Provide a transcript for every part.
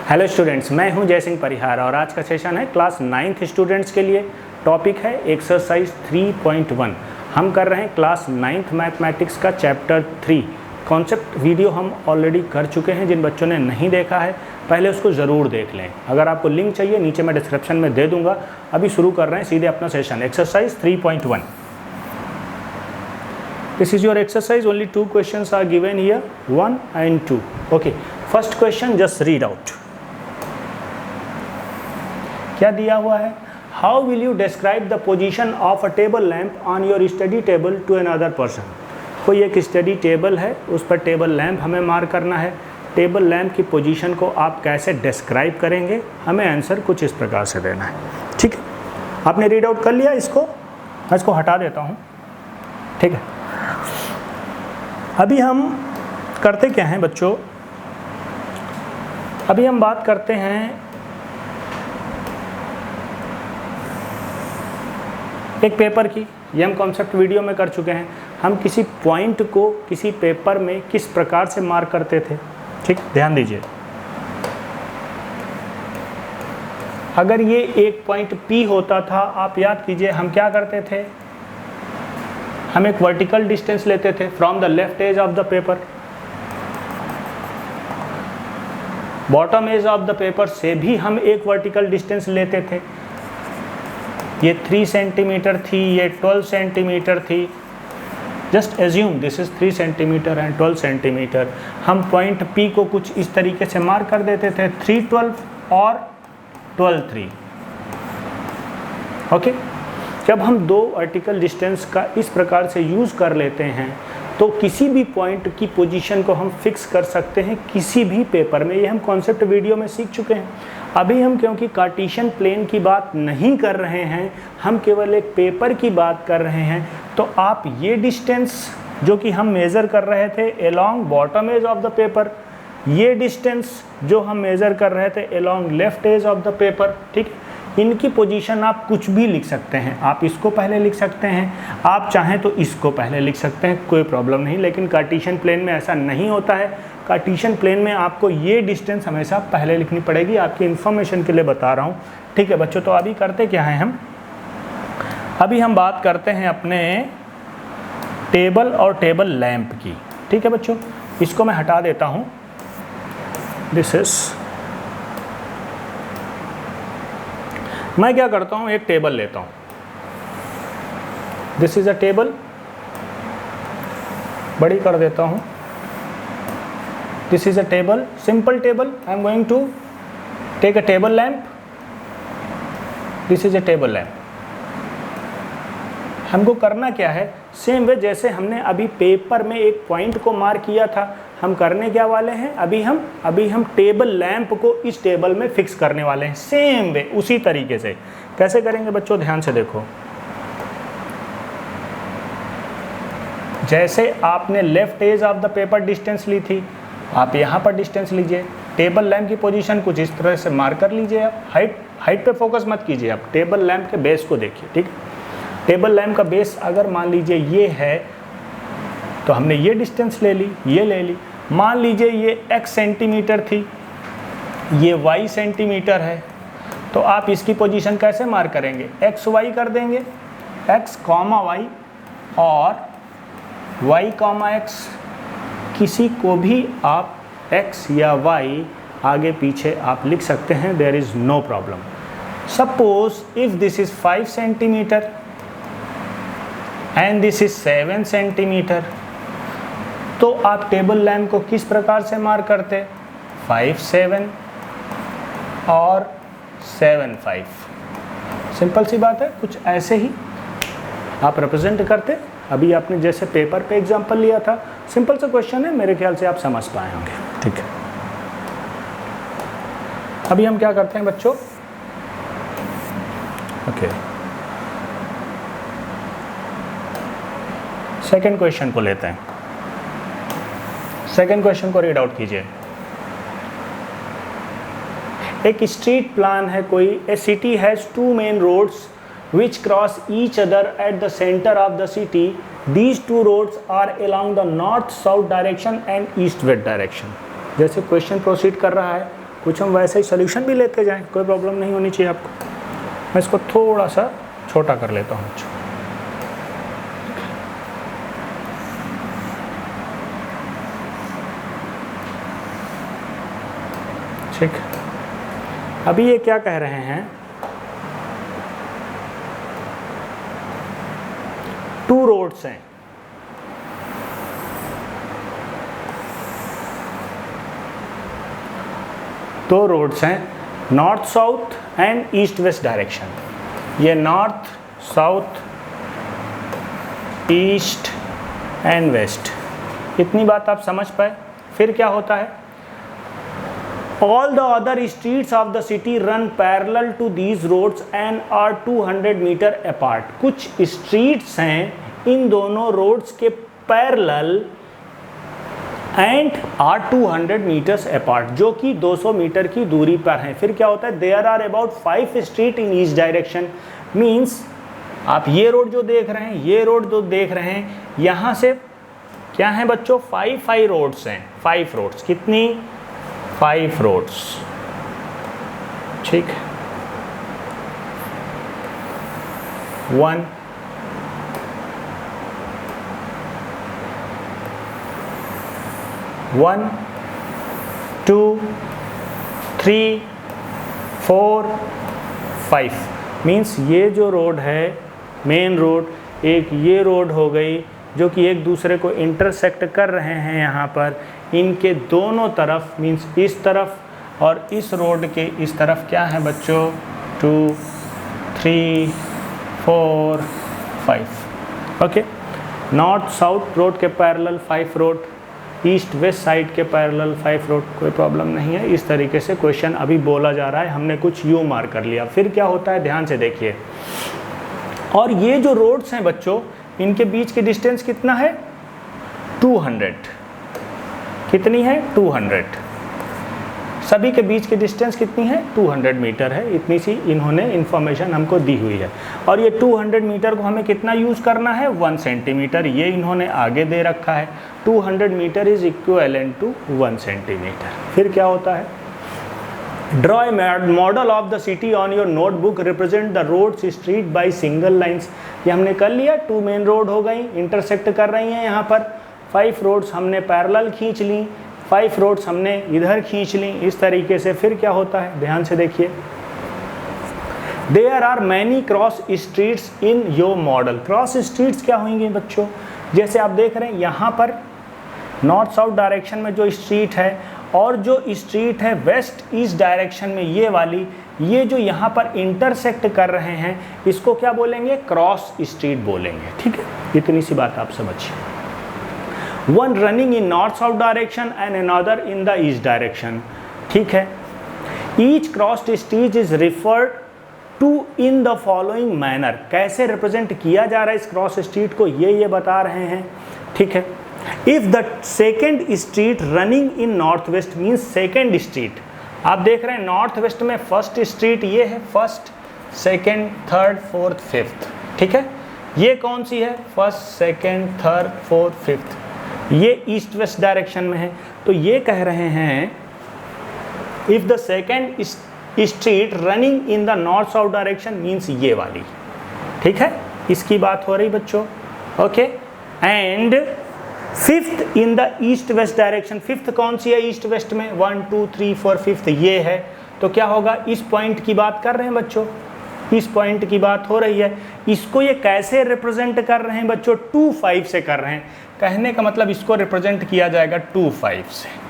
Hello students, मैं हूं जय सिंह परिहार और आज का सेशन है क्लास 9th स्टूडेंट्स के लिए। टॉपिक है एक्सरसाइज 3.1। हम कर रहे हैं क्लास 9th मैथमेटिक्स का चैप्टर 3। कॉन्सेप्ट वीडियो हम ऑलरेडी कर चुके हैं। जिन बच्चों ने नहीं देखा है पहले उसको ज़रूर देख लें। अगर आपको लिंक चाहिए नीचे मैं डिस्क्रिप्शन में दे दूँगा। अभी शुरू कर रहे हैं सीधे अपना session. Exercise 3.1। This is your exercise. Only 2 questions are given here, 1 and 2. Okay. First question, just read out. क्या दिया हुआ है? How will you describe the position of a table lamp on your study table to another person? कोई एक study table है, उस पर table lamp हमें मार्क करना है। टेबल लैंप की पोजीशन को आप कैसे डिस्क्राइब करेंगे? हमें आंसर कुछ इस प्रकार से देना है। ठीक है, आपने रीड आउट कर लिया इसको? मैं इसको हटा देता हूँ। ठीक है, अभी हम करते क्या हैं बच्चों? अभी हम बात करते हैं एक पेपर की। ये हम कॉन्सेप्ट वीडियो में कर चुके हैं। हम किसी पॉइंट को किसी पेपर में किस प्रकार से मार्क करते थे। ठीक, ध्यान दीजिए। अगर ये एक पॉइंट P होता था, आप याद कीजिए हम क्या करते थे? हम एक वर्टिकल डिस्टेंस लेते थे from the left edge of the paper. Bottom edge of the paper से भी हम एक वर्टिकल डिस्टेंस लेते थे। ये 3 सेंटीमीटर थी, ये 12 सेंटीमीटर थी। Just assume this is 3 centimetre and 12 centimetre. हम पॉइंट P को कुछ इस तरीके से मार्क कर देते थे, 312 और 12-3। ओके, जब हम दो वर्टिकल डिस्टेंस का इस प्रकार से यूज़ कर लेते हैं तो किसी भी पॉइंट की पोजीशन को हम फिक्स कर सकते हैं किसी भी पेपर में। ये हम कॉन्सेप्ट वीडियो में सीख चुके हैं। अभी हम क्योंकि कार्टेशियन प्लेन की बात नहीं कर रहे हैं, हम केवल एक पेपर की बात कर रहे हैं, तो आप ये डिस्टेंस जो कि हम मेज़र कर रहे थे along bottom edge of the paper, ये डिस्टेंस जो हम मेज़र कर रहे थे along left edge of the paper, ठीक, इनकी पोजीशन आप कुछ भी लिख सकते हैं। आप इसको पहले लिख सकते हैं, आप चाहें तो इसको पहले लिख सकते हैं, कोई प्रॉब्लम नहीं। लेकिन कार्टेशियन प्लेन में ऐसा नहीं होता है। कार्टेशियन प्लेन में आपको ये डिस्टेंस हमेशा पहले लिखनी पड़ेगी। आपकी इन्फॉर्मेशन के लिए बता रहा हूँ। ठीक है बच्चों, तो अभी करते क्या हैं हम? अभी हम बात करते हैं अपने टेबल और टेबल लैंप की। ठीक है बच्चों, इसको मैं हटा देता हूँ। दिस इज, मैं क्या करता हूँ, एक टेबल लेता हूँ। दिस इज अ टेबल, बड़ी कर देता हूँ। This is a table, simple table. I am going to take a table lamp. This is a table lamp. हमको करना क्या है? सेम वे जैसे हमने अभी पेपर में एक पॉइंट को मार्क किया था, हम करने क्या वाले हैं? अभी हम टेबल लैंप को इस टेबल में फिक्स करने वाले हैं। सेम वे, उसी तरीके से। कैसे करेंगे बच्चों? ध्यान से देखो। जैसे आपने left edge of the paper distance ली थी, आप यहाँ पर डिस्टेंस लीजिए। टेबल लैंप की पोजीशन कुछ इस तरह से मार्क कर लीजिए। आप हाइट पे फोकस मत कीजिए, आप टेबल लैंप के बेस को देखिए। ठीक, टेबल लैंप का बेस अगर मान लीजिए ये है, तो हमने ये डिस्टेंस ले ली, ये ले ली। मान लीजिए ये x सेंटीमीटर थी, ये y सेंटीमीटर है, तो आप इसकी पोजीशन कैसे मार्क करेंगे? x y कर देंगे, x, y और y, x। किसी को भी आप x या y आगे पीछे आप लिख सकते हैं, there is no problem. Suppose if this is 5 centimetre and this is 7 centimetre, तो आप टेबल लैंप को किस प्रकार से मार्क करते? 5 7 और 7 5। सिंपल सी बात है, कुछ ऐसे ही आप रिप्रेजेंट करते। अभी आपने जैसे पेपर पे एग्जांपल लिया था, सिंपल सा क्वेश्चन है, मेरे ख्याल से आप समझ पाए होंगे। ठीक है, अभी हम क्या करते हैं बच्चों? ओके, सेकेंड क्वेश्चन को लेते हैं। सेकेंड क्वेश्चन को रीड आउट कीजिए। एक स्ट्रीट प्लान है कोई। A city has 2 main roads which cross each other at the center of the city. These 2 roads are along the north-south direction and east-west direction. जैसे question proceed कर रहा है कुछ हम वैसे ही सोल्यूशन भी लेते जाएं, कोई प्रॉब्लम नहीं होनी चाहिए आपको। मैं इसको थोड़ा सा छोटा कर लेता हूँ। ठीक, अभी ये क्या कह रहे हैं, 2 रोड्स हैं, दो रोड्स हैं, north south and east west direction. ये north south east and west, इतनी बात आप समझ पाए। फिर क्या होता है, all the other streets of the city run parallel to these roads and are 200 metre apart। कुछ streets हैं इन दोनों roads के parallel and are 200 meters apart, जो कि 200 मीटर की दूरी पर हैं। फिर क्या होता है, there are about 5 streets in each direction, means आप ये रोड जो देख रहे हैं, ये रोड जो देख रहे हैं, यहाँ से क्या है बच्चों, 5 रोड्स हैं, 5 रोड्स। कितनी, 5 रोड्स। ठीक, 1 1 2 3 4 5, मीन्स ये जो रोड है मेन रोड, एक ये रोड हो गई जो कि एक दूसरे को इंटरसेक्ट कर रहे हैं यहाँ पर। इनके दोनों तरफ, मीन्स इस तरफ और इस रोड के इस तरफ क्या है बच्चों, 2 3 4 5। ओके, नॉर्थ साउथ रोड के parallel 5 road, east west side के पैरेलल 5 रोड, कोई प्रॉब्लम नहीं है। इस तरीके से क्वेश्चन अभी बोला जा रहा है, हमने कुछ यू मार्क कर लिया। फिर क्या होता है, ध्यान से देखिए, और ये जो रोड्स हैं बच्चों, इनके बीच की डिस्टेंस कितना है, 200। कितनी है, 200। सभी के बीच की डिस्टेंस कितनी है, 200 मीटर है। इतनी सी इन्होंने इन्फॉर्मेशन हमको दी हुई है। और ये 200 मीटर को हमें कितना यूज़ करना है, 1 सेंटीमीटर। ये इन्होंने आगे दे रखा है, 200 metre is equivalent to 1 centimetre. फिर क्या होता है, draw a model of the city on your notebook, represent the roads street by single lines. ये हमने कर लिया, 2 मेन रोड हो गई, इंटरसेक्ट कर रही हैं यहाँ पर। 5 रोड्स हमने पैरेलल खींच ली, 5 रोड्स हमने इधर खींच ली, इस तरीके से। फिर क्या होता है, ध्यान से देखिए, there are many cross streets in your model. Cross streets क्या होंगी बच्चों, जैसे आप देख रहे हैं यहाँ पर नॉर्थ साउथ डायरेक्शन में जो स्ट्रीट है, और जो स्ट्रीट है वेस्ट ईस्ट डायरेक्शन में ये वाली, ये जो यहाँ पर इंटरसेक्ट कर रहे हैं, इसको क्या बोलेंगे, क्रॉस स्ट्रीट बोलेंगे। ठीक है, इतनी सी बात आप समझिए। One running in north south direction and another in the east direction. ठीक है, each crossed street is referred to in the following manner. कैसे रिप्रेजेंट किया जा रहा है इस क्रॉस स्ट्रीट को, ये बता रहे हैं। ठीक है, if the second street running in north west, means second street, आप देख रहे हैं नॉर्थ वेस्ट में फर्स्ट स्ट्रीट ये है, first second third fourth fifth. ठीक है, ये कौन सी है, first second third fourth fifth, ये ईस्ट वेस्ट डायरेक्शन में है। तो ये कह रहे हैं if the second street running in the north south direction, means ये वाली। ठीक है, इसकी बात हो रही बच्चों। Okay, and fifth in the east west direction. Fifth कौन सी है ईस्ट वेस्ट में, 1 2 3 4 फिफ्थ ये है। तो क्या होगा, इस पॉइंट की बात कर रहे हैं बच्चों, इस पॉइंट की बात हो रही है। इसको ये कैसे रिप्रेजेंट कर रहे हैं बच्चों, 2 5 से कर रहे हैं। कहने का मतलब इसको रिप्रेजेंट किया जाएगा 2 5 से।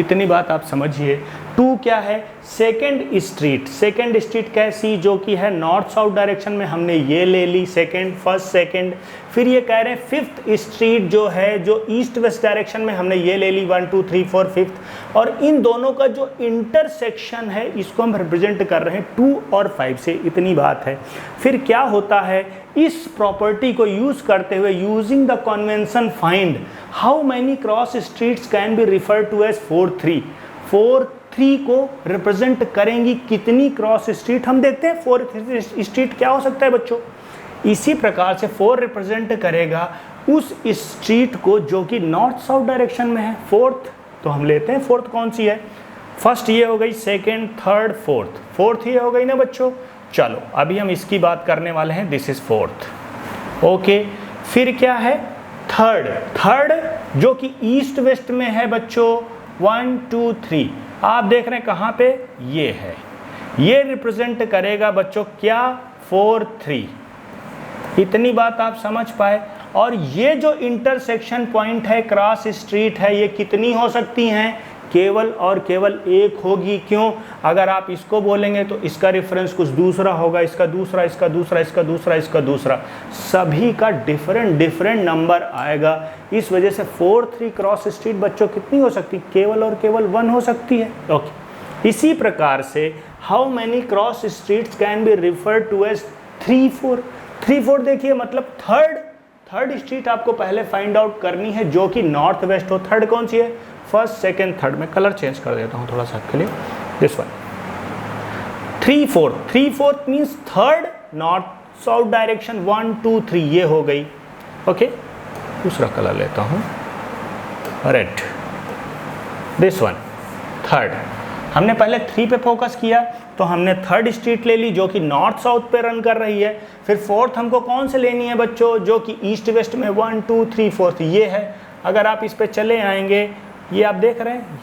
इतनी बात आप समझिए। 2 क्या है, सेकेंड स्ट्रीट। सेकेंड स्ट्रीट कैसी, जो कि है नॉर्थ साउथ डायरेक्शन में, हमने ये ले ली सेकेंड, फर्स्ट सेकेंड। फिर ये कह रहे हैं फिफ्थ स्ट्रीट जो है, जो ईस्ट वेस्ट डायरेक्शन में, हमने ये ले ली 1 2 3 4 फिफ्थ। और इन दोनों का जो इंटरसेक्शन है, इसको हम रिप्रेजेंट कर रहे हैं 2 और 5 से। इतनी बात है। फिर क्या होता है, इस प्रॉपर्टी को यूज करते हुए, using the convention find how many cross streets can be refer to as 4 3। 4 3 को रिप्रेजेंट करेंगी कितनी क्रॉस स्ट्रीट, हम देखते हैं 4 स्ट्रीट क्या हो सकता है बच्चों। इसी प्रकार से 4 रिप्रेजेंट करेगा उस स्ट्रीट को जो कि नॉर्थ साउथ डायरेक्शन में है। फोर्थ, तो हम लेते हैं फोर्थ कौन सी है, फर्स्ट ये हो गई, सेकेंड, थर्ड, फोर्थ, फोर्थ ये हो गई ना बच्चों। चलो अभी हम इसकी बात करने वाले हैं, दिस इज फोर्थ। ओके, फिर क्या है, थर्ड। थर्ड जो कि ईस्ट वेस्ट में है बच्चों, 1 2 3, आप देख रहे हैं कहाँ पे, ये है, ये रिप्रेजेंट करेगा बच्चों क्या, 4 3। इतनी बात आप समझ पाए। और ये जो इंटरसेक्शन पॉइंट है, क्रॉस स्ट्रीट है, ये कितनी हो सकती हैं, केवल और केवल एक होगी। क्यों, अगर आप इसको बोलेंगे तो इसका रेफरेंस कुछ दूसरा होगा, इसका दूसरा, इसका दूसरा, इसका दूसरा, इसका दूसरा, सभी का डिफरेंट नंबर आएगा। इस वजह से 4 3 क्रॉस स्ट्रीट बच्चों कितनी हो सकती, केवल और केवल 1 हो सकती है। ओके, इसी प्रकार से how many cross streets can be referred to as 3 4। 3 4 देखिए मतलब थर्ड स्ट्रीट आपको पहले फाइंड आउट करनी है जो कि नॉर्थ वेस्ट हो। थर्ड कौन सी है, फर्स्ट, सेकेंड, थर्ड। में कलर चेंज कर देता हूँ थोड़ा सा आपके लिए, this one. 3 4, 3 4 means third north south direction, 1 2 3 ये हो गई। ओके, दूसरा कलर लेता हूँ, रेड, दिस वन, थर्ड। हमने पहले 3 पे फोकस किया तो हमने थर्ड स्ट्रीट ले ली जो कि नॉर्थ साउथ पे रन कर रही है। फिर फोर्थ हमको कौन से लेनी है बच्चों, जो कि ईस्ट वेस्ट में 1 2 3 4 ये है। अगर आप इस पे चले आएंगे, ये आप देख रहे हैं,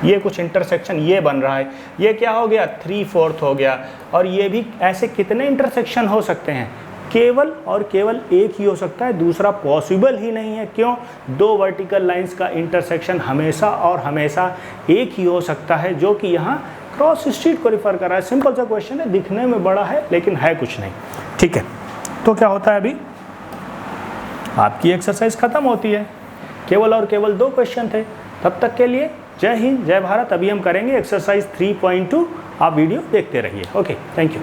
ये कुछ इंटरसेक्शन ये बन रहा है, ये क्या हो गया, 3 4 हो गया। और ये भी ऐसे कितने इंटरसेक्शन हो सकते हैं, केवल और केवल एक ही हो सकता है, दूसरा पॉसिबल ही नहीं है। क्यों, 2 वर्टिकल लाइंस का इंटरसेक्शन हमेशा और हमेशा एक ही हो सकता है, जो कि यहाँ क्रॉस स्ट्रीट को रिफर कर रहा है। सिंपल सा क्वेश्चन है, दिखने में बड़ा है लेकिन है कुछ नहीं। ठीक है, तो क्या होता है, अभी आपकी एक्सरसाइज खत्म होती है। केवल और केवल 2 क्वेश्चन थे। तब तक के लिए जय हिंद, जय भारत। अभी हम करेंगे एक्सरसाइज 3.2, आप वीडियो देखते रहिए। Okay, thank you.